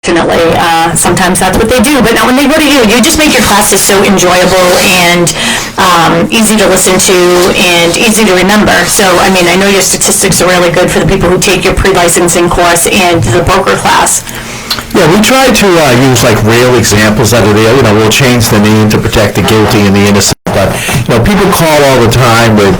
Definitely. Sometimes that's what they do. But now when they go to you, you just make your classes so enjoyable and easy to listen to and easy to remember. So, I mean, I know your statistics are really good for the people who take your pre-licensing course and the broker class. Yeah, we try to use like real examples that are there. We'll change the name to protect the guilty and the innocent. But, people call all the time with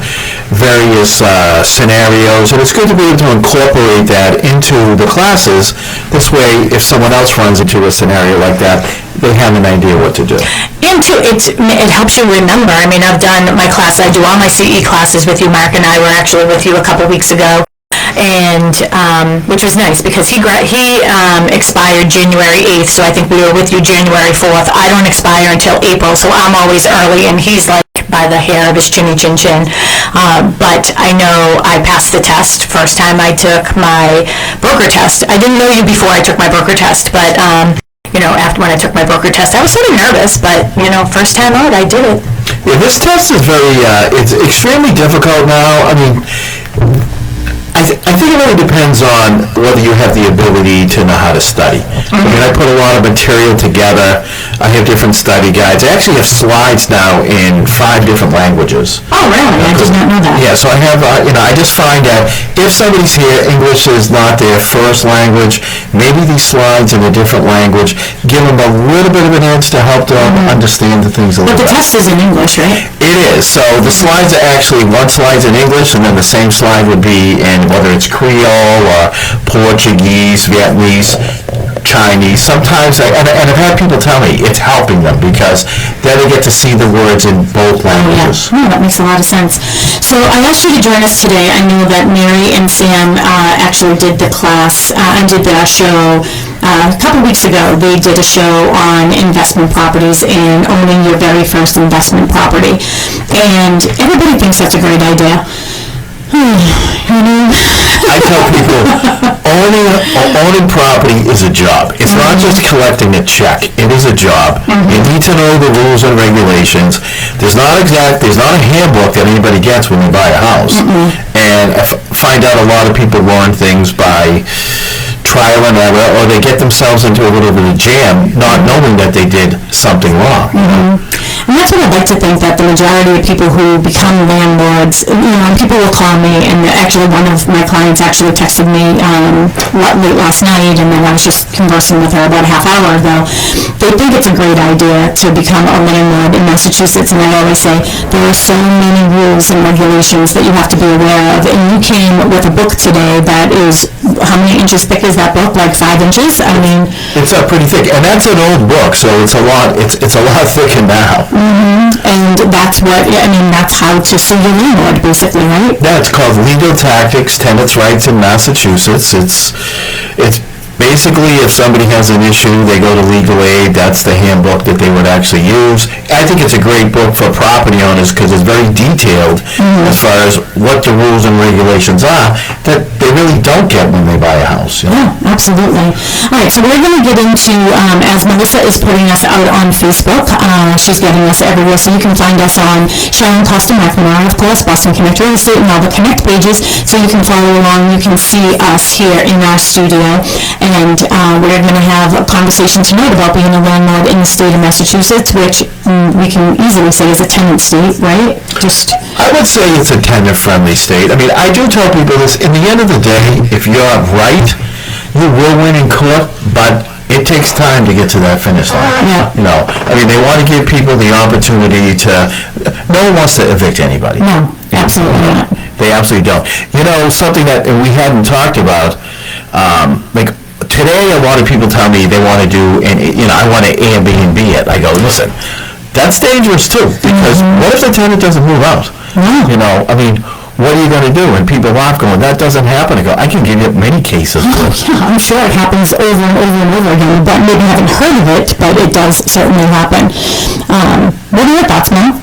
various scenarios, and it's good to be able to incorporate that into the classes. This way, if someone else runs into a scenario like that, they have an idea what to do. And too, it helps you remember. I mean, I've done my class, I do all my CE classes with you. Mark and I were actually with you a couple weeks ago. And which was nice because he expired January 8th, so I think we were with you January 4th. I don't expire until April, so I'm always early, and he's like by the hair of his chinny chin chin. But I know I passed the test first time I took my broker test. I didn't know you before I took my broker test, but after when I took my broker test, I was sort of nervous, but first time out, I did it. Yeah, this test is it's extremely difficult now. I mean, I think it really depends on whether you have the ability to know how to study. I mean, I put a lot of material together. I have different study guides. I actually have slides now in 5 different languages. Oh, really? I did not know that. Yeah, so I have, I just find that if somebody's here, English is not their first language, maybe these slides in a different language give them a little bit of an edge to help them understand the things a little bit. But the test is in English, right? It is. So the slides are actually, one slide's in English, and then the same slide would be in whether it's Creole or Portuguese, Vietnamese, Chinese. Sometimes, and I've had people tell me it's helping them because then they get to see the words in both languages. Oh, that makes a lot of sense. So I asked you to join us today. I know that Mary and Sam actually did the class and did the show a couple weeks ago. They did a show on investment properties and owning your very first investment property. And everybody thinks that's a great idea. I tell people, owning property is a job. It's not just collecting a check. It is a job. You need to know the rules and regulations. There's not a handbook that anybody gets when you buy a house. And I find out a lot of people learn things by trial and error, or they get themselves into a little bit of jam, not knowing that they did something wrong. And that's what I'd like to think, that the majority of people who become landlords, and people will call me, and actually one of my clients actually texted me late last night, and then I was just conversing with her about a half hour ago. They think it's a great idea to become a landlord in Massachusetts, and I always say there are so many rules and regulations that you have to be aware of, and you came with a book today that is, how many inches thick is that book? Like 5 inches? I mean, it's pretty thick, and that's an old book, so it's a lot thicker now. And that's that's how to sue your landlord, basically, right? Yeah, it's called Legal Tactics, Tenants' Rights in Massachusetts. It's basically, if somebody has an issue, they go to legal aid. That's the handbook that they would actually use. I think it's a great book for property owners because it's very detailed as far as what the rules and regulations are that they really don't get when they buy a house. Yeah, absolutely. All right, so we're going to get into, as Melissa is putting us out on Facebook, she's getting us everywhere, so you can find us on Sharon McNamara, of course, Boston Connect Real Estate, and all the Connect pages, so you can follow along. You can see us here in our studio. And we're going to have a conversation tonight about being a landlord in the state of Massachusetts, which we can easily say is a tenant state, right? I would say it's a tenant-friendly state. I mean, I do tell people this, in the end of the day, if you're right, you will win in court, but it takes time to get to that finish line. Yeah. I mean, they want to give people the opportunity to, no one wants to evict anybody. No, absolutely not. They absolutely don't. Something that we hadn't talked about, like, today, a lot of people tell me they want to do, I want to Airbnb it. I go, listen, that's dangerous too, because what if the tenant doesn't move out? I mean, what are you going to do? And people laugh going, that doesn't happen. I go, I can give you many cases. Yeah, I'm sure it happens over and over and over again, but maybe you haven't heard of it, but it does certainly happen. What are your thoughts, Mel?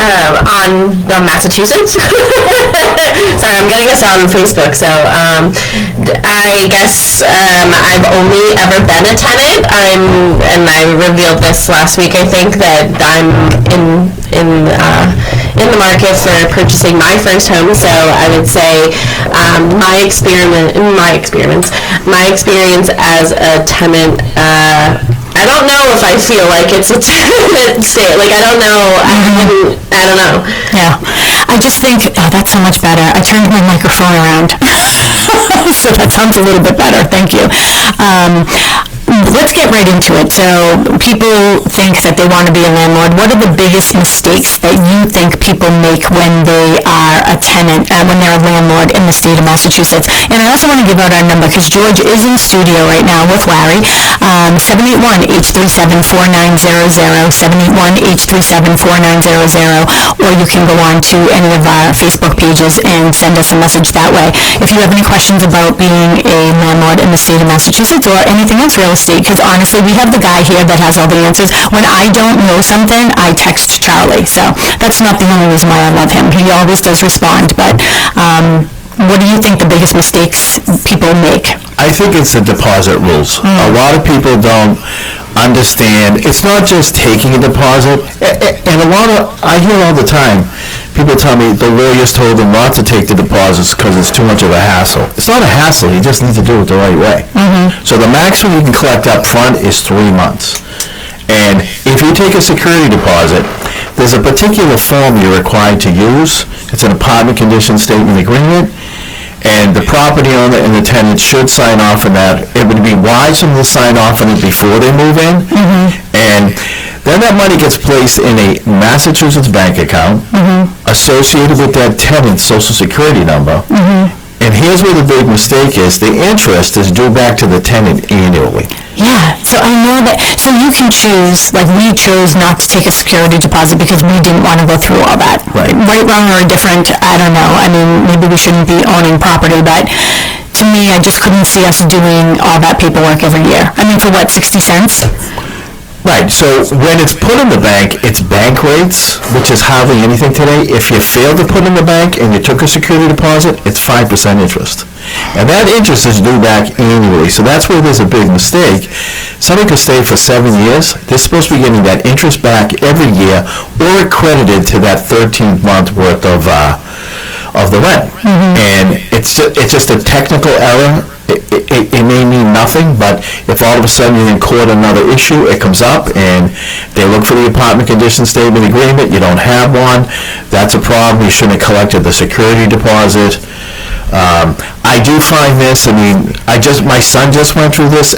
On the Massachusetts? Sorry, I'm getting us on Facebook, so I guess I've only ever been a tenant. And I revealed this last week, I think, that I'm in in the market for purchasing my first home, so I would say my experience as a tenant, I don't know if I feel like it's a tenant state. Like, I don't know. I don't know. Yeah. I just think, that's so much better. I turned my microphone around. So that sounds a little bit better. Thank you. Let's get right into it. So people think that they want to be a landlord. What are the biggest mistakes that you think people make when they are a tenant, when they're a landlord in the state of Massachusetts? And I also want to give out our number because George is in studio right now with Larry. 781-837-4900, 781-837-4900, or you can go on to any of our Facebook pages and send us a message that way. If you have any questions about being a landlord in the state of Massachusetts or anything else real estate, because honestly, we have the guy here that has all the answers. When I don't know something, I text Charlie. So that's not the only reason why I love him. He always does respond. But what do you think the biggest mistakes people make? I think it's the deposit rules. A lot of people don't understand. It's not just taking a deposit. And I hear all the time, people tell me the lawyers told them not to take the deposits because it's too much of a hassle. It's not a hassle. You just need to do it the right way. So the maximum you can collect up front is 3 months. And if you take a security deposit, there's a particular form you're required to use. It's an apartment condition statement agreement. And the property owner and the tenant should sign off on that. It would be wise for them to sign off on it before they move in. And then that money gets placed in a Massachusetts bank account associated with that tenant's social security number. And here's where the big mistake is. The interest is due back to the tenant annually. Yeah, so I know that, so you can choose, like we chose not to take a security deposit because we didn't want to go through all that. Right. Right, wrong, or indifferent, I don't know. I mean, maybe we shouldn't be owning property, but to me, I just couldn't see us doing all that paperwork every year. I mean, for what, 60 cents? Right, so when it's put in the bank, it's bank rates, which is hardly anything today. If you fail to put in the bank and you took a security deposit, it's 5% interest. And that interest is due back annually, so that's where there's a big mistake. Somebody could stay for 7 years. They're supposed to be getting that interest back every year or credited to that 13th month worth of the rent. And it's just a technical error. It may mean nothing, but if all of a sudden you're in court on another issue, it comes up and they look for the apartment condition statement agreement, you don't have one, that's a problem. You shouldn't have collected the security deposit. I do find this, I mean, my son just went through this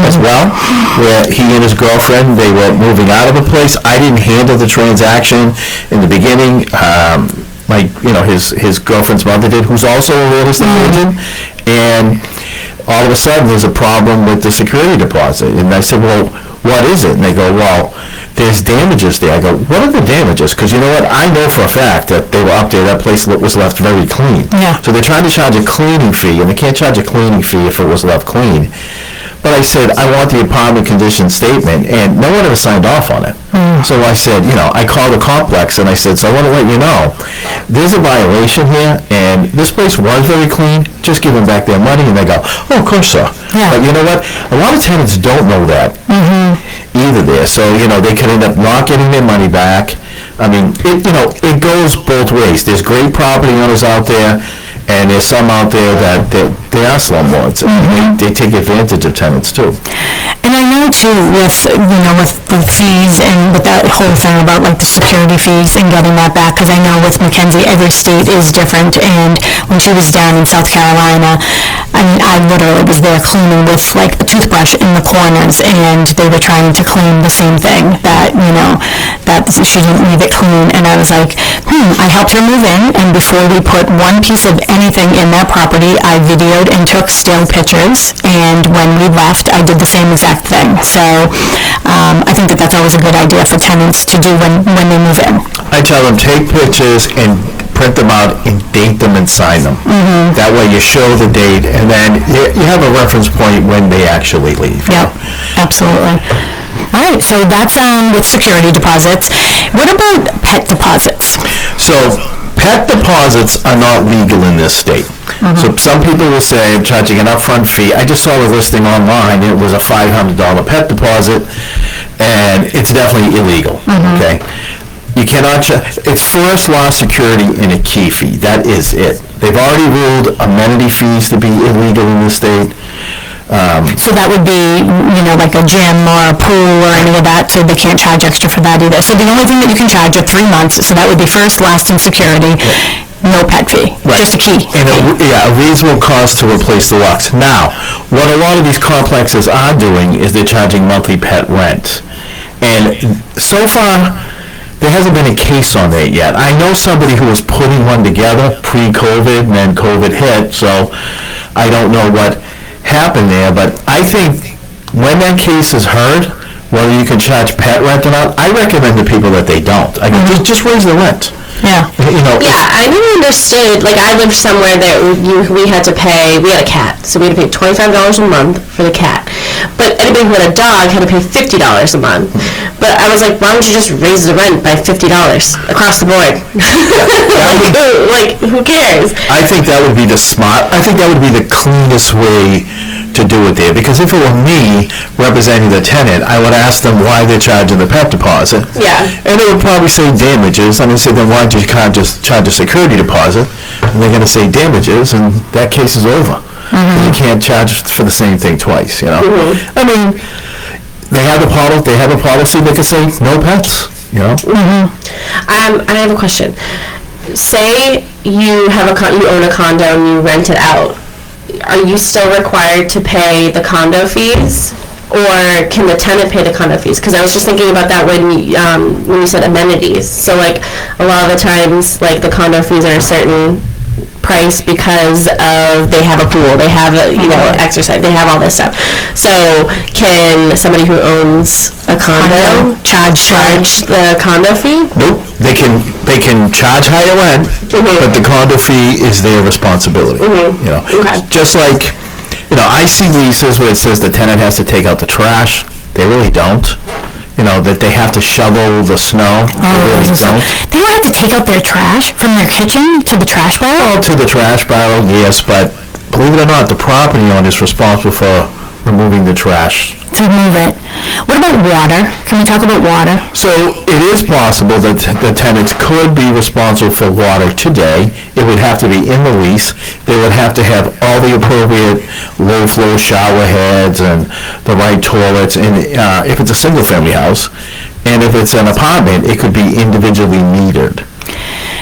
as well, where he and his girlfriend, they were moving out of a place. I didn't handle the transaction in the beginning. His girlfriend's mother did, who's also a real estate agent, and all of a sudden there's a problem with the security deposit. And I said, well, what is it? And they go, well, there's damages there. I go, what are the damages? Because you know what? I know for a fact that they were up there, that place was left very clean. Yeah. So they're trying to charge a cleaning fee, and they can't charge a cleaning fee if it was left clean. But I said, I want the apartment condition statement, and no one ever signed off on it. So I said, I called the complex, and I said, so I want to let you know, there's a violation here, and this place was very clean, just give them back their money. And they go, oh, of course, sir. Yeah. But you know what? A lot of tenants don't know that either there. So, they could end up not getting their money back. I mean, it goes both ways. There's great property owners out there, and there's some out there that they are slumlords, and they take advantage of tenants too. And I know too, with the fees and with that whole thing about like the security fees and getting that back, because I know with Mackenzie, every state is different. And when she was down in South Carolina, I mean, I literally was there cleaning with like a toothbrush in the corners, and they were trying to clean the same thing that she didn't leave it clean. And I was like, I helped her move in, and before we put one piece of anything in that property, I videoed and took still pictures, and when we left, I did the same exact thing. So I think that's always a good idea for tenants to do when they move in. I tell them, take pictures and print them out and date them and sign them. That way you show the date, and then you have a reference point when they actually leave. Yep, absolutely. All right, so that's with security deposits. What about pet deposits? So pet deposits are not legal in this state. So some people will say, I'm charging an upfront fee. I just saw a listing online. It was a $500 pet deposit, and it's definitely illegal. Okay. You cannot, it's first loss security and a key fee. That is it. They've already ruled amenity fees to be illegal in the state. So that would be, like a gym or a pool or any of that, so they can't charge extra for that either. So the only thing that you can charge are 3 months, so that would be first, last, and security, no pet fee, just a key. And a reasonable cost to replace the locks. Now, what a lot of these complexes are doing is they're charging monthly pet rent. And so far, there hasn't been a case on that yet. I know somebody who was putting one together pre-COVID, and then COVID hit, so I don't know what happened there, but I think when that case is heard, whether you can charge pet rent or not, I recommend to people that they don't. I mean, just raise the rent. Yeah. Yeah, I never understood, like, I lived somewhere that we had to pay, we had a cat, so we had to pay $25 a month for the cat. But anybody who had a dog had to pay $50 a month. But I was like, why don't you just raise the rent by $50 across the board? Like, who cares? I think that would be I think that would be the cleanest way to do it there, because if it were me representing the tenant, I would ask them why they're charging the pet deposit. Yeah. And they would probably say damages. I'm going to say, then why don't you just charge a security deposit? And they're going to say damages, and that case is over. You can't charge for the same thing twice, I mean, they have a policy, they can say no pets, I have a question. Say you have you own a condo and you rent it out. Are you still required to pay the condo fees, or can the tenant pay the condo fees? Because I was just thinking about that when you said amenities. So, like, a lot of the times, like, the condo fees are a certain price because of they have a pool, they have exercise, they have all this stuff. So can somebody who owns a condo charge the condo fee? Nope. They can charge higher rent, but the condo fee is their responsibility. Okay. Just like, I see leases where it says the tenant has to take out the trash. They really don't. That they have to shovel the snow. They really don't. They don't have to take out their trash from their kitchen to the trash barrel? Oh, to the trash barrel, yes, but believe it or not, the property owner is responsible for removing the trash. To remove it. What about water? Can we talk about water? So it is possible that the tenants could be responsible for water today. It would have to be in the lease. They would have to have all the appropriate low-flow shower heads and the right toilets. And if it's a single-family house, and if it's an apartment, it could be individually metered.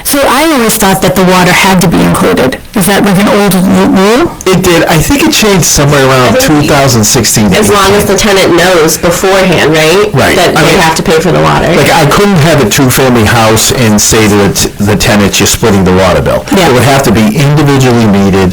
So I always thought that the water had to be included. Is that like an old rule? It did. I think it changed somewhere around 2016. As long as the tenant knows beforehand, right? Right. That they have to pay for the water. Like, I couldn't have a two-family house and say to the tenants, you're splitting the water bill. Yeah. It would have to be individually metered,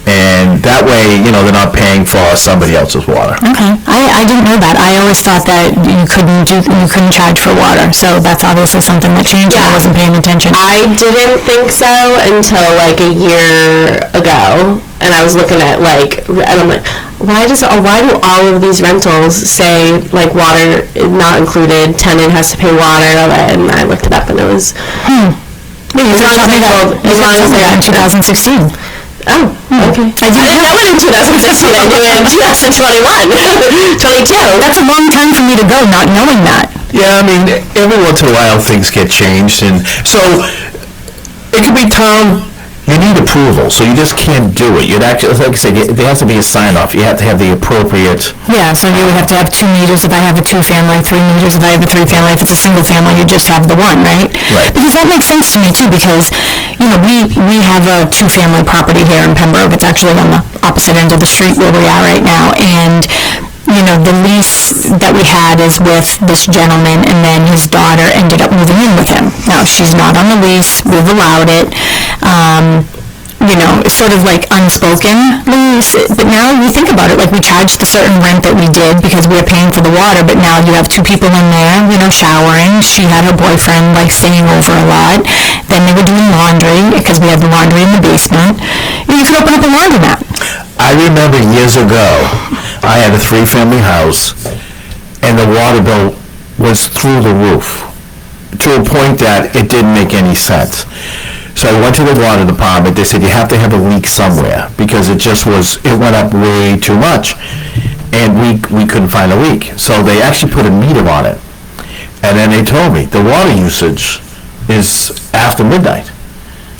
and that way, they're not paying for somebody else's water. Okay. I didn't know that. I always thought that you couldn't charge for water. So that's obviously something that changed. I wasn't paying attention. I didn't think so until like a year ago, and I was looking at and I'm like, why do all of these rentals say like water not included, tenant has to pay water, and I looked it up and it was As long as they're in 2016. Oh, okay. I didn't know it in 2016. I knew it in 2021, 22. That's a long time for me to go not knowing that. Yeah, I mean, every once in a while things get changed, and so it could be town. You need approval, so you just can't do it. You'd actually, like I said, there has to be a sign-off. You have to have the appropriate. Yeah, so you would have to have 2 meters if I have a 2-family, 3 meters if I have a 3-family. If it's a single family, you just have the one, right? Right. Because that makes sense to me too, because, we have a 2-family property here in Pembroke. It's actually on the opposite end of the street where we are right now, and the lease that we had is with this gentleman, and then his daughter ended up moving in with him. Now, she's not on the lease. We've allowed it. It's sort of like unspoken lease. But now you think about it, like we charged the certain rent that we did because we were paying for the water, but now you have 2 people in there, showering. She had her boyfriend, staying over a lot. Then they were doing laundry because we had the laundry in the basement. You could open up a laundromat. I remember years ago, I had a 3-family house, and the water bill was through the roof, to a point that it didn't make any sense. So I went to the water department. They said, you have to have a leak somewhere, because it went up way too much, and we couldn't find a leak. So they actually put a meter on it. And then they told me, the water usage is after midnight.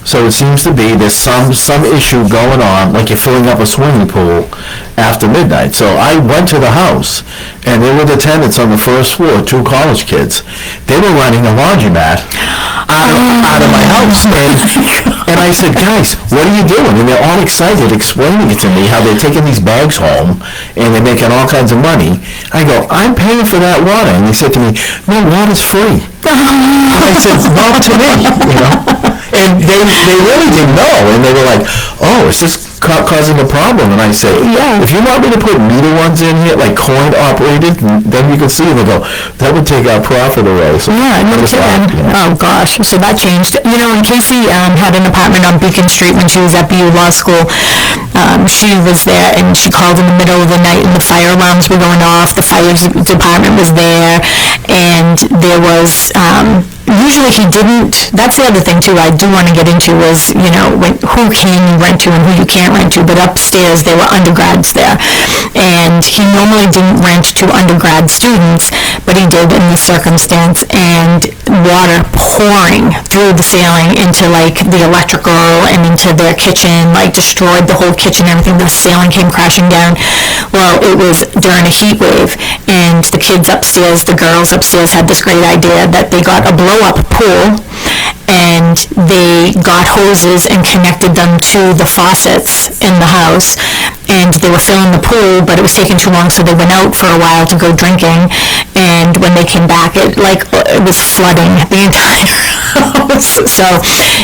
So it seems to be there's some issue going on, like you're filling up a swimming pool after midnight. So I went to the house, and there were the tenants on the first floor, 2 college kids. They were running a laundromat out of my house. And I said, guys, what are you doing? And they're all excited, explaining it to me, how they're taking these bags home, and they're making all kinds of money. I go, I'm paying for that water. And they said to me, no, water's free. And I said, not to me, you know. And they really didn't know, and they were like, oh, is this causing a problem? And I say, yeah, if you want me to put meter ones in here, like coin operated, then you can see it. They go, that would take our profit away. So yeah, no kidding. Oh gosh, so that changed. You know, when Casey had an apartment on Beacon Street when she was at BU Law School, she was there, and she called in the middle of the night, and the fire alarms were going off. The fire department was there, and there was usually he didn't. That's the other thing too I do want to get into is, you know, who can you rent to and who you can't rent to. But upstairs there were undergrads there, and he normally didn't rent to undergrad students, but he did in this circumstance. And water pouring through the ceiling into like the electrical and into their kitchen, like destroyed the whole kitchen, everything. The ceiling came crashing down. Well, it was during a heat wave, and the kids upstairs, the girls upstairs, had this great idea that they got a blow-up pool, and they got hoses and connected them to the faucets in the house, and they were filling the pool, but it was taking too long, so they went out for a while to go drinking, and when they came back, it was flooding the entire house. So,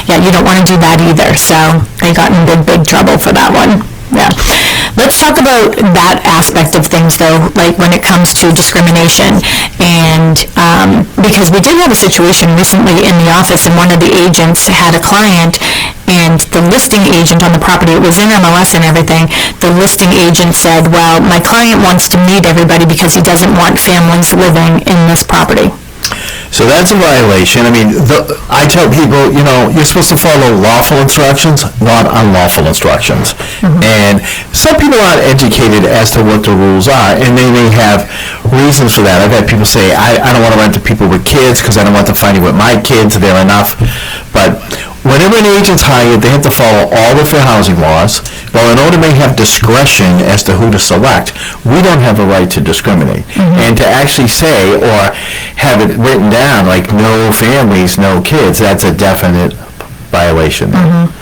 yeah, you don't want to do that either. So they got in big trouble for that one. Yeah. Let's talk about that aspect of things, though, like when it comes to discrimination. And because we did have a situation recently in the office, and one of the agents had a client, and the listing agent on the property, it was in MLS and everything, the listing agent said, well, my client wants to meet everybody because he doesn't want families living in this property. So that's a violation. I mean, I tell people, you know, you're supposed to follow lawful instructions, not unlawful instructions. Mm-hmm. And some people aren't educated as to what the rules are, and they may have reasons for that. I've had people say, I don't want to rent to people with kids because I don't want them fighting with my kids. They're enough. But whenever an agent's hired, they have to follow all the fair housing laws. Well, in order to have discretion as to who to select, we don't have a right to discriminate. Mm-hmm. And to actually say or have it written down like no families, no kids, that's a definite violation. Mm-hmm.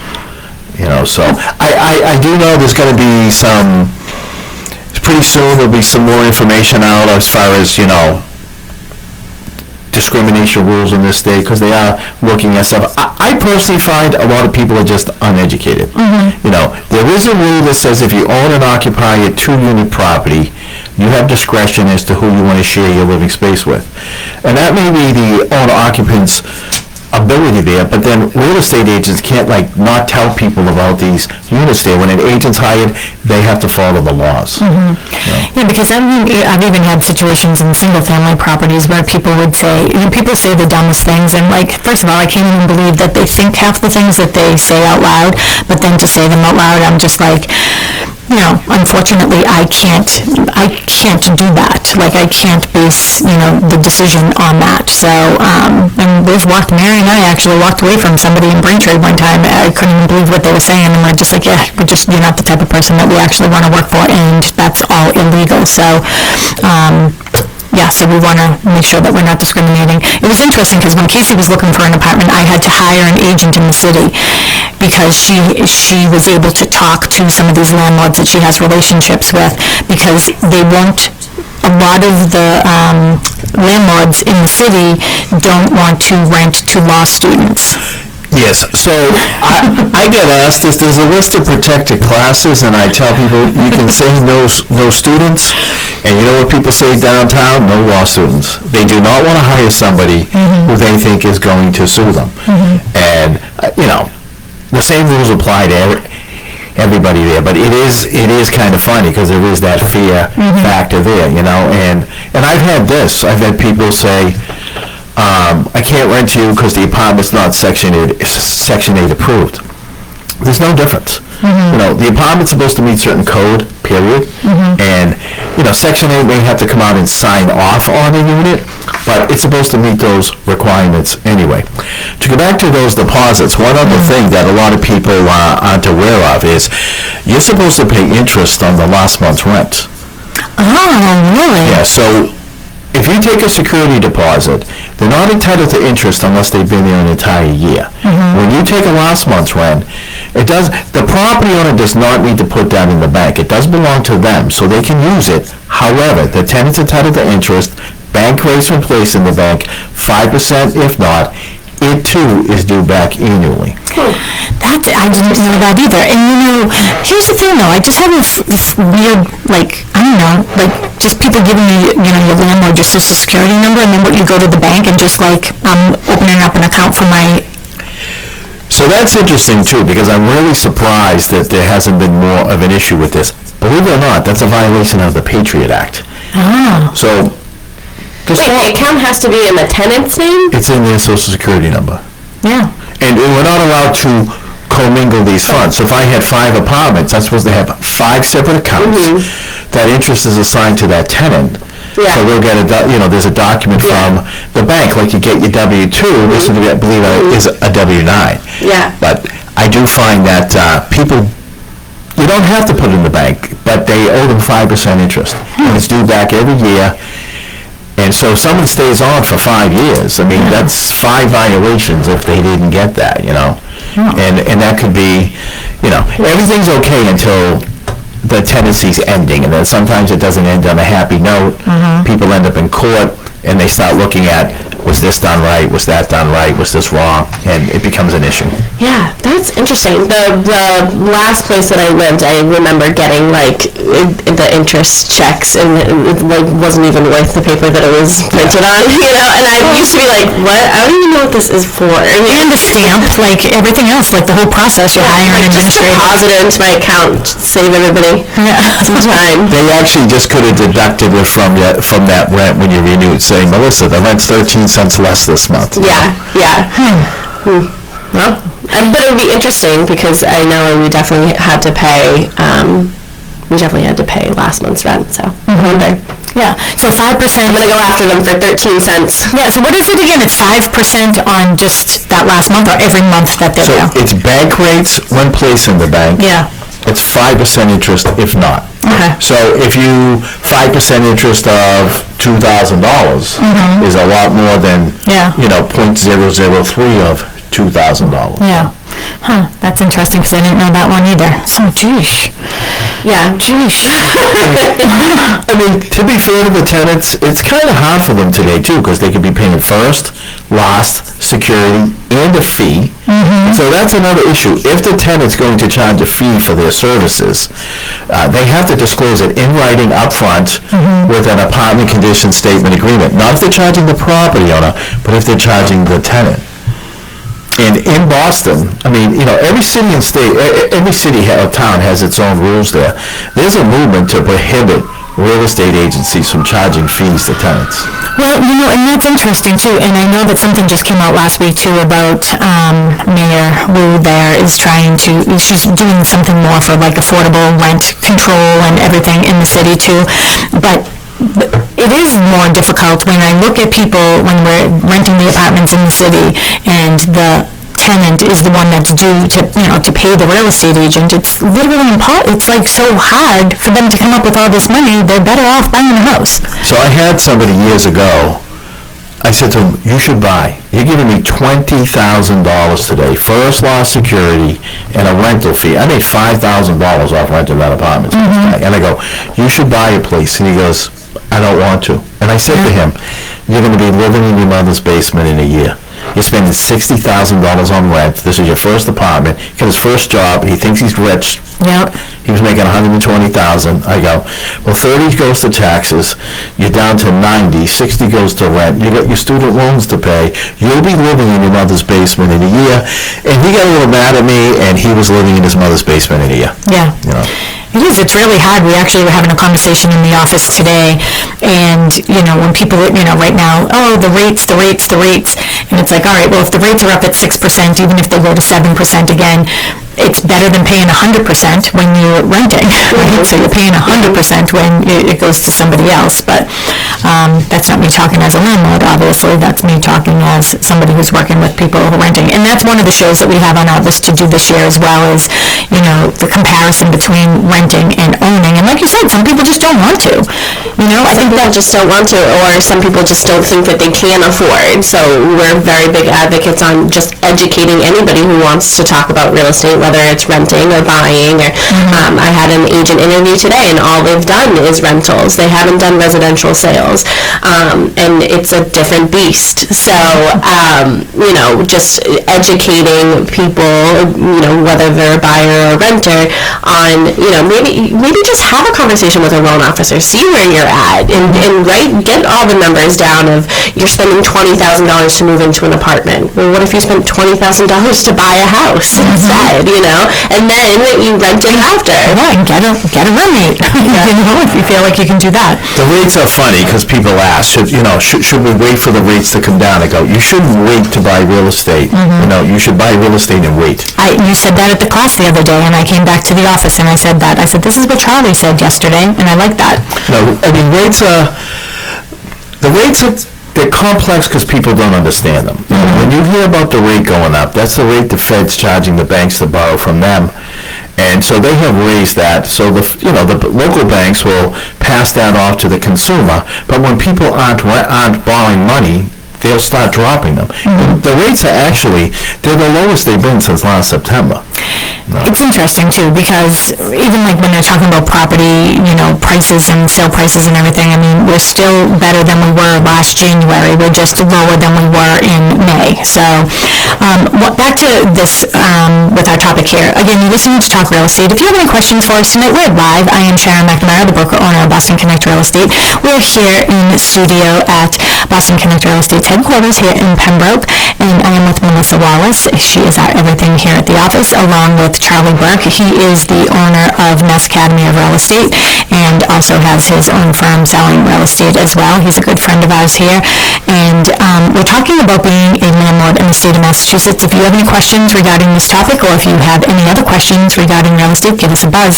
You know, so I do know there's going to be some, pretty soon there'll be some more information out as far as, you know, discrimination rules in this state, because they are looking at stuff. I personally find a lot of people are just uneducated. Mm-hmm. You know, there is a rule that says if you own and occupy a 2-unit property, you have discretion as to who you want to share your living space with. And that may be the owner-occupant's ability there, but then real estate agents can't like not tell people about these units there. When an agent's hired, they have to follow the laws. Mm-hmm. You know? Yeah, because I've even had situations in single-family properties where people would say, you know, people say the dumbest things, and like, first of all, I can't even believe that they think half the things that they say out loud, but then to say them out loud, I'm just like, you know, unfortunately, I can't do that. Like, I can't base, you know, the decision on that. So, and Mary and I actually walked away from somebody in Braintree one time. I couldn't even believe what they were saying, and we're just like, yeah, you're not the type of person that we actually want to work for, and that's all illegal. So, yeah, so we want to make sure that we're not discriminating. It was interesting because when Casey was looking for an apartment, I had to hire an agent in the city because she was able to talk to some of these landlords that she has relationships with, because they won't, a lot of the landlords in the city don't want to rent to law students. Yes, so I get asked if there's a list of protected classes, and I tell people you can say no students, and you know what people say downtown? No law students. They do not want to hire somebody mm-hmm. who they think is going to sue them. Mm-hmm. And, you know, the same rules apply to everybody there, but it is kind of funny because there is that fear mm-hmm. factor there, you know, and I've had people say, I can't rent to you because the apartment's not Section 8 approved. There's no difference. Mm-hmm. You know, the apartment's supposed to meet certain code, period. Mm-hmm. And, you know, Section 8 may have to come out and sign off on a unit, but it's supposed to meet those requirements anyway. To go back to those deposits, one other thing that a lot of people aren't aware of is you're supposed to pay interest on the last month's rent. Oh, really? Yeah, so if you take a security deposit, they're not entitled to interest unless they've been there an entire year. When you take a last month's rent, the property owner does not need to put that in the bank. It does belong to them, so they can use it. However, the tenant's entitled to interest, bank rates in place in the bank, 5% if not. It too is due back annually. That, I didn't know that either. And here's the thing though, I just have this weird, I don't know, just people giving you, your landlord, your social security number, and then you go to the bank and just opening up an account for my... So that's interesting too, because I'm really surprised that there hasn't been more of an issue with this. Believe it or not, that's a violation of the Patriot Act. Oh. So... Wait, the account has to be in the tenant's name? It's in their social security number. Yeah. And we're not allowed to commingle these funds. So if I had 5 apartments, I'm supposed to have 5 separate accounts. That interest is assigned to that tenant. Yeah. So we'll get there's a document from the bank, like you get your W-2, which I believe is a W-9. Yeah. But I do find that people, you don't have to put it in the bank, but they owe them 5% interest. And it's due back every year. And so if someone stays on for 5 years, I mean, that's 5 violations if they didn't get that, And that could be, everything's okay until the tenancy's ending, and then sometimes it doesn't end on a happy note. People end up in court, and they start looking at, was this done right, was that done right, was this wrong, and it becomes an issue. Yeah, that's interesting. The last place that I lived, I remember getting the interest checks, and it wasn't even worth the paper that it was printed on, And I used to be like, what? I don't even know what this is for. And the stamp, everything else, the whole process, you're hiring an just administrator. deposit it into my account, save everybody some time. They actually just could have deducted it from that rent when you renewed, saying, Melissa, the rent's 13 cents less this month. Yeah. Well, but it would be interesting because I know we definitely had to pay. Last month's rent. So I wonder. Yeah. So 5%. I'm gonna go after them for 13 cents. Yeah. So what is it again? It's 5% on just that last month, or every month that they're So due? it's bank rates when placed in the bank. Yeah. It's 5% interest if not. Okay. So if you 5% interest of $2,000 is a lot more than 0.003 of $2,000. Yeah. Huh. That's interesting because I didn't know that one either. So, geesh. Yeah. Geesh. I mean, to be fair to the tenants, it's kind of hard for them today too, because they could be paying first, last, security, and a fee. So that's another issue. If the tenant's going to charge a fee for their services, they have to disclose it in writing up front with an apartment condition statement agreement. Not if they're charging the property owner, but if they're charging the tenant. And in Boston, I mean, every city and state, every city or town has its own rules there. There's a movement to prohibit real estate agencies from charging fees to tenants. Well, and that's interesting too. And I know that something just came out last week too about Mayor Wu there she's doing something more for affordable rent control and everything in the city too. But it is more difficult when I look at people when we're renting the apartments in the city and the tenant is the one that's due to pay the real estate agent. It's literally impossible. It's so hard for them to come up with all this money. They're better off buying a house. So I had somebody years ago, I said to him, you should buy. You're giving me $20,000 today, first loss security, and a rental fee. I made $5,000 off renting that apartment. And I go, you should buy a place. And he goes, I don't want to. And I said to him, you're going to be living in your mother's basement in a year. You're spending $60,000 on rent. This is your first apartment. He got his first job. He thinks he's rich. Yep. He was making $120,000. I go, well, 30 goes to taxes. You're down to 90. 60 goes to rent. You got your student loans to pay. You'll be living in your mother's basement in a year. And he got a little mad at me, and he was living in his mother's basement in a year. Yeah. It is. It's really hard. We actually were having a conversation in the office today, and, when people, right now, the rates, and it's all right, well, if the rates are up at 6%, even if they go to 7% again, it's better than paying 100% when you're renting, right? So you're paying 100% when it goes to somebody else. But That's not me talking as a landlord, obviously. That's me talking as somebody who's working with people who are renting. And that's one of the shows that we have on our list to do this year as well, is, the comparison between renting and owning. And like you said, some people just don't want to. I think People that just don't want to, or some people just don't think that they can afford. So we're very big advocates on just educating anybody who wants to talk about real estate, whether it's renting or buying. Or I had an agent interview today, and all they've done is rentals. They haven't done residential sales, and it's a different beast. So just educating people, whether they're a buyer or a renter, on maybe just have a conversation with a loan officer, see where you're at, and get all the numbers down of you're spending $20,000 to move into an apartment. Well, what if you spent $20,000 to buy a house instead, and then you rent it after? Yeah, and get a roommate, if you feel like you can do that. The rates are funny because people ask, should we wait for the rates to come down? I go, you shouldn't wait to buy real estate. You should buy real estate and wait. You said that at the class the other day, and I came back to the office and I said that. I said, this is what Charlie said yesterday, and I like that. They're complex because people don't understand them. When you hear about the rate going up, that's the rate the Fed's charging the banks to borrow from them. And so they have raised that. So the local banks will pass that off to the consumer. But when people aren't borrowing money, they'll start dropping them. The rates are they're the lowest they've been since last September. It's interesting too, because even like when they're talking about property, prices and sale prices and everything, we're still better than we were last January. We're just lower than we were in May. So back to this with our topic here. Again, you're listening to Talk Real Estate. If you have any questions for us tonight, we're live. I am Sharon McNamara, the broker owner of Boston Connect Real Estate. We're here in the studio at Boston Connect Real Estate's headquarters here in Pembroke, and I am with Melissa Wallace. She is our everything here at the office, along with Charlie Burke. He is the owner of Mass Academy of Real Estate and also has his own firm selling real estate as well. He's a good friend of ours here, and we're talking about being a landlord in the state of Massachusetts. If you have any questions regarding this topic, or if you have any other questions regarding real estate, give us a buzz,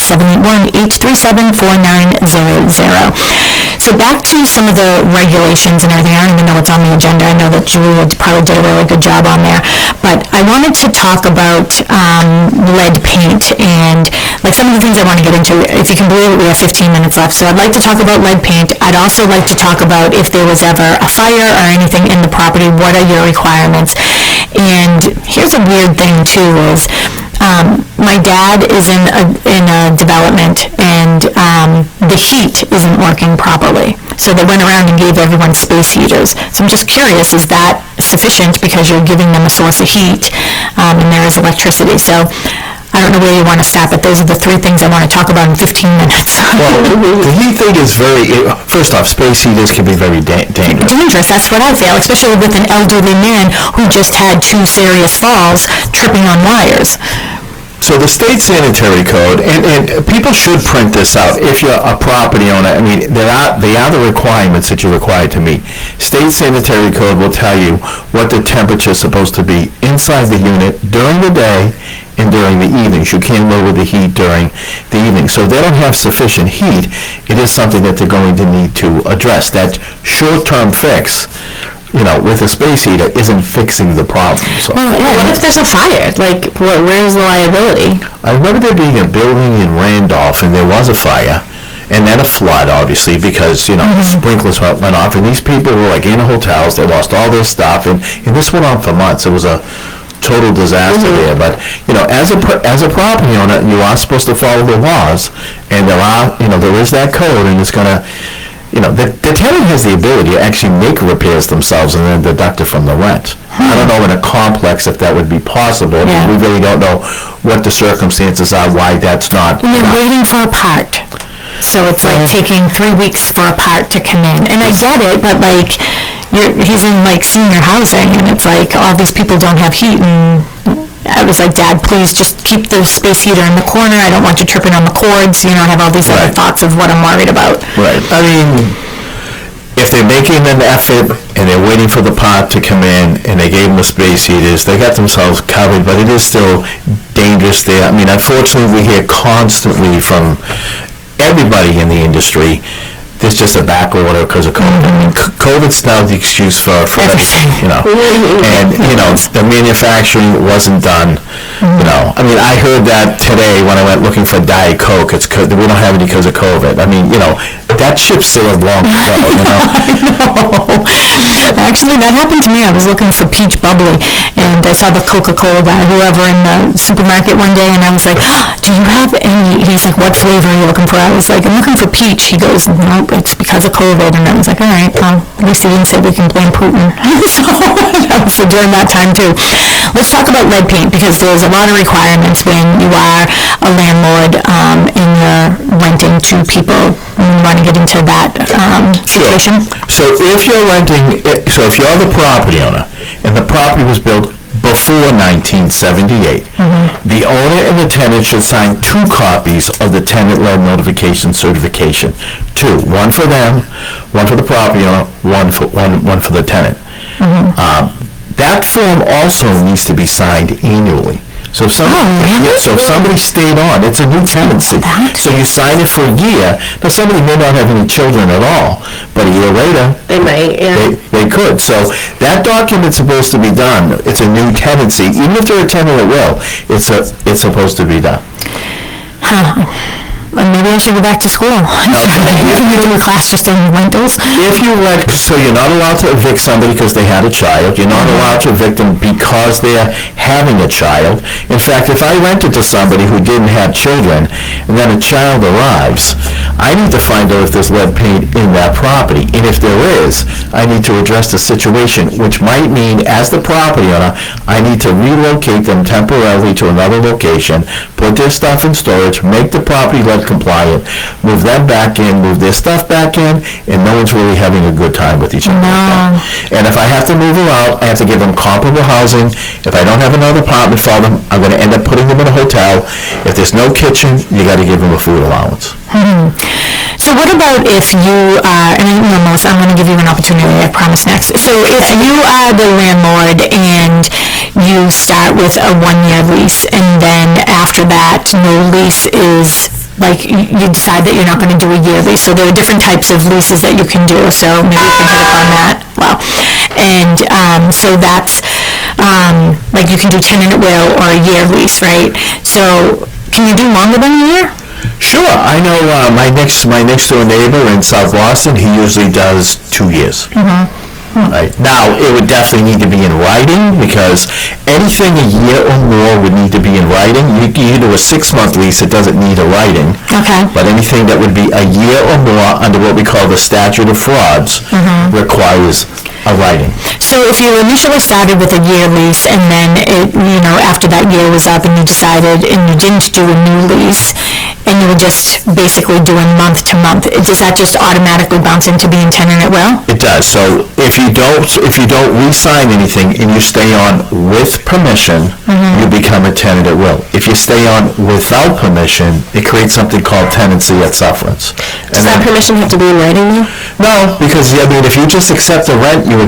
781-837-4900. So back to some of the regulations and everything. I don't even know what's on the agenda. I know that Julia probably did a really good job on there, but I wanted to talk about lead paint and like some of the things I want to get into. If you can believe it, we have 15 minutes left, so I'd like to talk about lead paint. I'd also like to talk about if there was ever a fire or anything in the property, what are your requirements? And here's a weird thing too is my dad is in a development, and the heat isn't working properly. So they went around and gave everyone space heaters. So I'm just curious, is that sufficient because you're giving them a source of heat and there is electricity? So I don't know where you want to stop, but those are the three things I want to talk about in 15 minutes. Well, the heat thing is first off, space heaters can be very dangerous. Dangerous, that's what I feel, especially with an elderly man who just had 2 serious falls tripping on wires. So the state sanitary code, and people should print this out if you're a property owner. They are the requirements that you're required to meet. State sanitary code will tell you what the temperature is supposed to be inside the unit during the day and during the evenings. You can't lower the heat during the evening. So if they don't have sufficient heat, it is something that they're going to need to address. That short-term fix, with a space heater isn't fixing the problem. So. Well, what if there's a fire? Like, where's the liability? I remember there being a building in Randolph, and there was a fire, and then a flood, obviously, because, sprinklers went off, and these people were, in hotels. They lost all their stuff, and this went on for months. It was a total disaster there. But, as a property owner, you are supposed to follow the laws, and there is that code, and it's going to... the tenant has the ability to actually make repairs themselves and then deduct it from the rent. I don't know in a complex if that would be possible. Yeah. We really don't know what the circumstances are, why that's not. And they're waiting for a part. So it's like taking 3 weeks for a part to come in. And I get it, but he's in senior housing, and it's like all these people don't have heat, and I was like, Dad, please just keep the space heater in the corner. I don't want you tripping on the cords. I have all these other thoughts of what I'm worried about. Right. If they're making an effort and they're waiting for the pot to come in and they gave them the space heaters, they got themselves covered, but it is still dangerous there. Unfortunately, we hear constantly from everybody in the industry there's just a back order because of COVID. COVID's now the excuse for everything, you know. And, you know, the manufacturing wasn't done, you know. I mean, I heard that today when I went looking for Diet Coke. It's we don't have any because of COVID. I mean, you know, that ship sailed long ago, you know. Actually, that happened to me. I was looking for peach bubbly, and I saw the Coca-Cola guy, whoever, in the supermarket one day, and I was like, do you have any? He's like, what flavor are you looking for? I was like, I'm looking for peach. He goes, no, it's because of COVID. And I was like, all right, well, at least he didn't say we can blame Putin. So that was during that time, too. Let's talk about lead paint, because there's a lot of requirements when you are a landlord and you're renting to people. You want to get into that situation? So if you're renting, so if you're the property owner, and the property was built before 1978, the owner and the tenant should sign 2 copies of the tenant lead notification certification. 2, one for them, one for the property owner, one for the tenant. That form also needs to be signed annually. So if somebody stayed on, it's a new tenancy. So you sign it for a year. Now, somebody may not have any children at all, but a year later, They might, yeah. they could. So that document's supposed to be done. It's a new tenancy. Even if they're a tenant at will, it's supposed to be done. Maybe I should go back to school. You can do a class just on rentals. If you rent, so you're not allowed to evict somebody because they had a child. You're not allowed to evict them because they're having a child. In fact, if I rented to somebody who didn't have children, and then a child arrives, I need to find out if there's lead paint in that property. And if there is, I need to address the situation, which might mean, as the property owner, I need to relocate them temporarily to another location, put their stuff in storage, make the property lead compliant, move them back in, move their stuff back in, and no one's really having a good time with each other. No. And if I have to move them out, I have to give them comparable housing. If I don't have another apartment for them, I'm going to end up putting them in a hotel. If there's no kitchen, you got to give them a food allowance. So what about if you are, and you know, Melissa, I'm going to give you an opportunity, I promise next. So if you are the landlord and you start with a 1-year lease, and then after that, no lease is, like, you decide that you're not going to do a year lease. So there are different types of leases that you can do, so maybe you can hit upon that. Well, and so that's, like, you can do tenant at will or a year lease, right? So can you do longer than a year? Sure. I know my next door neighbor in South Boston, he usually does 2 years. Right. Now, it would definitely need to be in writing, because anything a year or more would need to be in writing. You can do a 6-month lease, it doesn't need a writing. Okay. But anything that would be a year or more under what we call the statute of frauds requires a writing. So if you initially started with a year lease, and then it, you know, after that year was up and you decided, and you didn't do a new lease, and you were just basically doing month to month, does that just automatically bounce into being tenant at will? It does. So if you don't re-sign anything and you stay on with permission, you become a tenant at will. If you stay on without permission, it creates something called tenancy at sufferance. Does that permission have to be in writing, though? No, because I mean, if you just accept the rent, you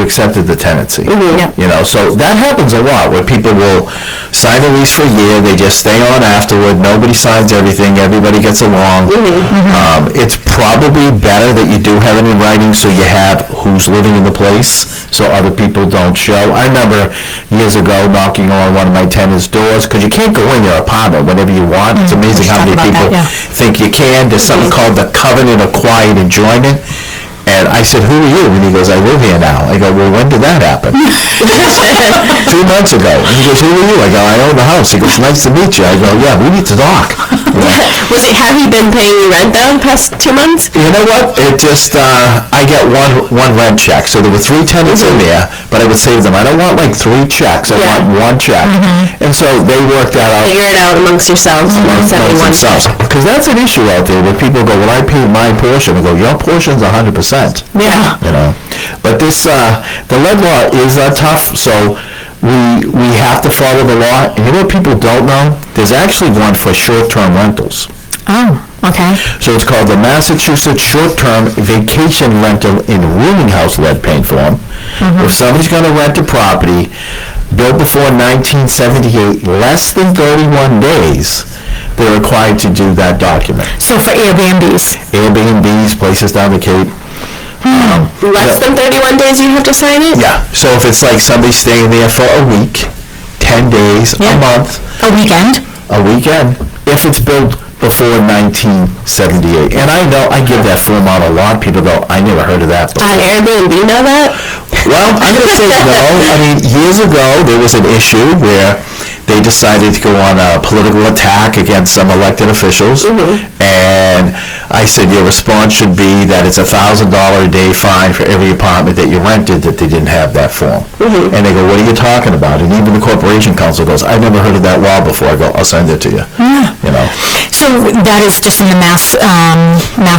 accepted the tenancy. Yeah. You know, so that happens a lot, where people will sign a lease for a year, they just stay on afterward, nobody signs everything, everybody gets along. It's probably better that you do have it in writing, so you have who's living in the place, so other people don't show. I remember years ago knocking on one of my tenants' doors, because you can't go in their apartment whenever you want. It's amazing how many people think you can. There's something called the covenant of quiet enjoyment. And I said, who are you? And he goes, I live here now. I go, well, when did that happen? 2 months ago. And he goes, who are you? I go, I own the house. He goes, nice to meet you. I go, yeah, we need to talk. Have you been paying you rent, though, the past 2 months? You know what? It just, I get one rent check. So there were 3 tenants in there, but I would say to them, I don't want like 3 checks. I want 1 check. And so they worked that out. Figure it out amongst yourselves. Amongst themselves. Because that's an issue out there, where people go, well, I paid my portion. I go, your portion's 100%. Yeah. You know, but this, the lead law is tough, so we have to follow the law. And you know what people don't know? There's actually one for short-term rentals. Oh, okay. So it's called the Massachusetts Short-Term Vacation Rental in Rooming House Lead Paint Form. If somebody's going to rent a property built before 1978, less than 31 days, they're required to do that document. So for Airbnbs? Airbnbs, places down the Cape. Less than 31 days you have to sign it? Yeah, so if it's like somebody staying there for a week, 10 days, a month. A weekend? A weekend, if it's built before 1978. And I know, I give that form out a lot. People go, I never heard of that before. Airbnb know that? Well, I'm going to say no. I mean, years ago, there was an issue where they decided to go on a political attack against some elected officials. And I said, your response should be that it's $1,000 a day fine for every apartment that you rented that they didn't have that form. And they go, what are you talking about? And even the Corporation Council goes, I've never heard of that law before. I go, I'll send it to you. You know. So that is just in the mass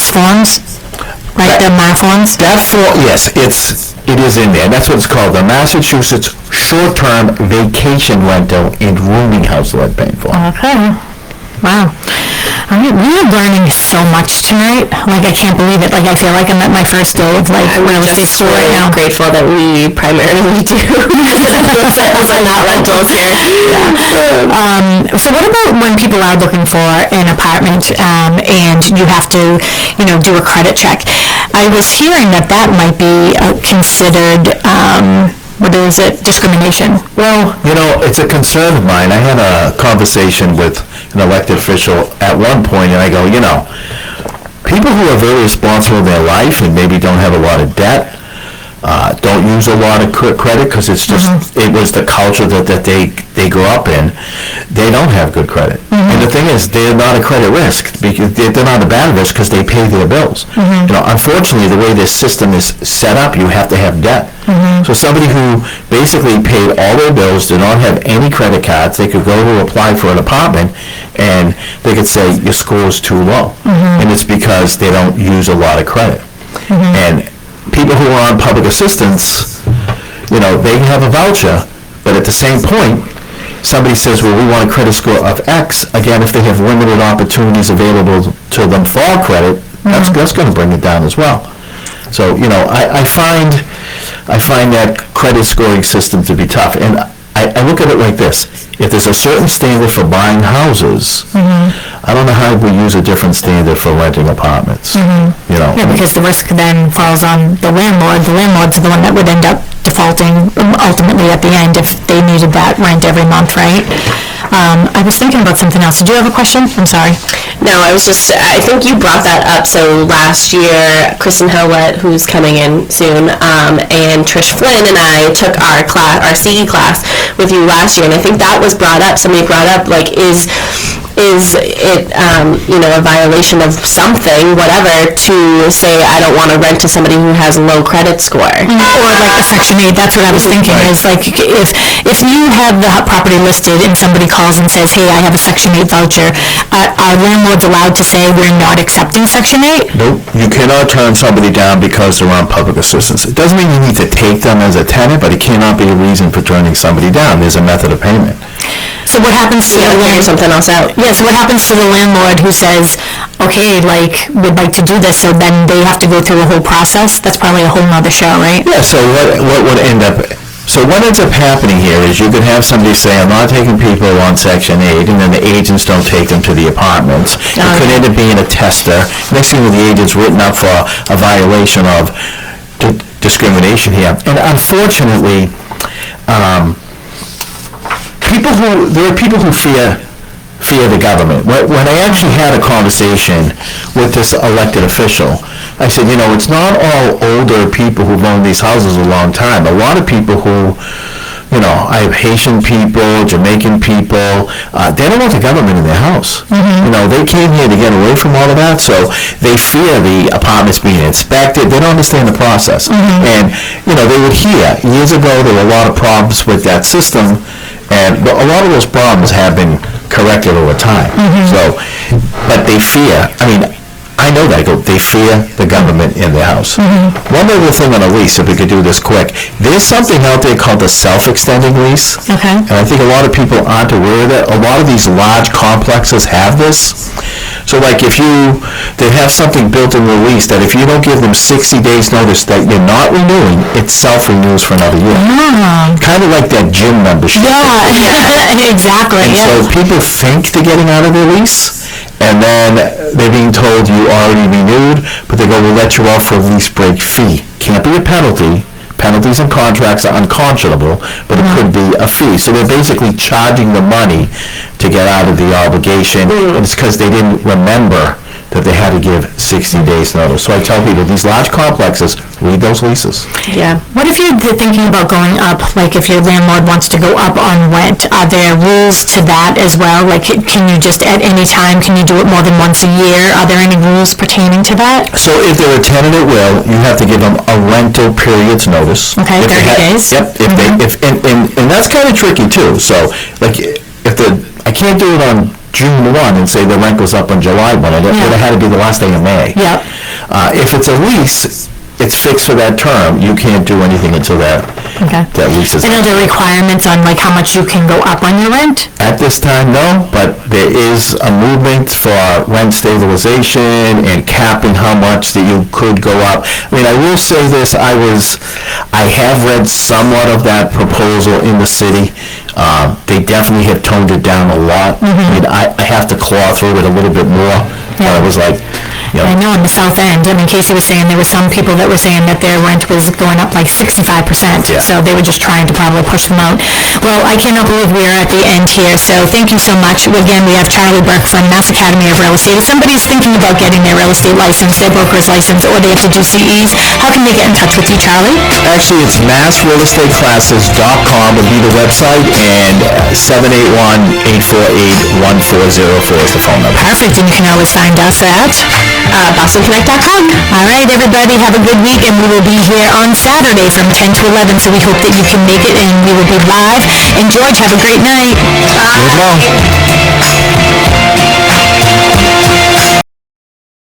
forms, right? The MAR forms? That form, yes, it is in there. That's what it's called, the Massachusetts Short-Term Vacation Rental and Rooming Household Paying Form. Okay. Wow. I mean, we're learning so much tonight. Like, I can't believe it. Like, I feel like I'm at my first day of, like, real estate school right now. I'm grateful that we primarily do sales and not rentals here. So what about when people are looking for an apartment and you have to, do a credit check? I was hearing that might be considered, discrimination? Well, it's a concern of mine. I had a conversation with an elected official at one point, and I go, people who are very responsible in their life and maybe don't have a lot of debt, don't use a lot of credit because it's just, it was the culture that they grew up in, they don't have good credit. And the thing is, they're not a credit risk, because they're not a bad risk because they pay their bills. Unfortunately, the way this system is set up, you have to have debt. So somebody who basically paid all their bills, did not have any credit cards, they could go to apply for an apartment and they could say, your score is too low. And it's because they don't use a lot of credit. And people who are on public assistance, they have a voucher, but at the same point, somebody says, well, we want a credit score of X. Again, if they have limited opportunities available to them for credit, that's going to bring it down as well. So, I find that credit scoring system to be tough. And I look at it like this. If there's a certain standard for buying houses, I don't know how we use a different standard for renting apartments. Yeah, because the risk then falls on the landlord. The landlord's the one that would end up defaulting ultimately at the end if they needed that rent every month, right? I was thinking about something else. Did you have a question? I'm sorry. No, I think you brought that up. So last year, Kristen Howlett, who's coming in soon, and Trish Flynn and I took our CE class with you last year, and I think that was brought up. Somebody brought up, like, is it a violation of something, whatever, to say I don't want to rent to somebody who has low credit score? Or like the Section 8, that's what I was thinking, is like if you have the property listed and somebody calls and says, hey, I have a Section 8 voucher, are landlords allowed to say we're not accepting Section 8? Nope. You cannot turn somebody down because they're on public assistance. It doesn't mean you need to take them as a tenant, but it cannot be a reason for turning somebody down. There's a method of payment. So what happens to the landlord? Something else out. Yeah, so what happens to the landlord who says, okay, would like to do this, so then they have to go through a whole process? That's probably a whole nother show, right? Yeah, so what ends up happening here is you could have somebody say, I'm not taking people on Section 8, and then the agents don't take them to the apartments. It could end up being a tester. Next thing the agent's written up for a violation of discrimination here. And unfortunately, there are people who fear the government. When I actually had a conversation with this elected official, I said, it's not all older people who've owned these houses a long time. A lot of people who, I have Haitian people, Jamaican people, they don't want the government in their house. They came here to get away from all of that, so they fear the apartments being inspected. They don't understand the process. And, they would hear, years ago, there were a lot of problems with that system, and a lot of those problems have been corrected over time. So, but they fear. I mean, I know that. I go, they fear the government in their house. One other thing on a lease, if we could do this quick, there's something out there called the self-extending lease. Okay. And I think a lot of people aren't aware of that. A lot of these large complexes have this. So like if they have something built in the lease that if you don't give them 60 days notice that you're not renewing, it self-renews for another year. Kind of like that gym membership. Yeah, exactly. And so people think they're getting out of their lease, and then they're being told you already renewed, but they go, we'll let you off for a lease break fee. Can't be a penalty. Penalties and contracts are unconscionable, but it could be a fee. So they're basically charging the money to get out of the obligation, and it's because they didn't remember that they had to give 60 days notice. So I tell people, these large complexes, read those leases. Yeah. What if you're thinking about going up, like if your landlord wants to go up on rent, are there rules to that as well? Like, can you just at any time, can you do it more than once a year? Are there any rules pertaining to that? So if they're a tenant at will, you have to give them a rental period's notice. Okay, If they 30 days. Yep, and that's kind of tricky too. So like I can't do it on June 1 and say the rent goes up on July 1. It had to be the last day of May. Yep. If it's a lease, it's fixed for that term. You can't do anything until that lease is And are there requirements on like how much you can go up on your rent? At this time, no, but there is a movement for rent stabilization and capping how much that you could go up. I mean, I will say this, I have read somewhat of that proposal in the city. They definitely have toned it down a lot. I mean, I have to claw through it a little bit more. I was like, I know in the South End, I mean, Casey was saying there were some people that were saying that their rent was going up like 65%, so they were just trying to probably push them out. Well, I cannot believe we are at the end here, so thank you so much. Again, we have Charlie Burke from Mass Academy of Real Estate. If somebody's thinking about getting their real estate license, their broker's license, or they have to do CEs, how can they get in touch with you, Charlie? actually, it's massrealestateclasses.com would be the website, and 781-848-1404 is the phone number. Perfect, and you can always find us at BostonConnect.com. All right, everybody, have a good week, and we will be here on Saturday from 10 to 11, so we hope that you can make it, and we will be live. And George, have a great night. You as well.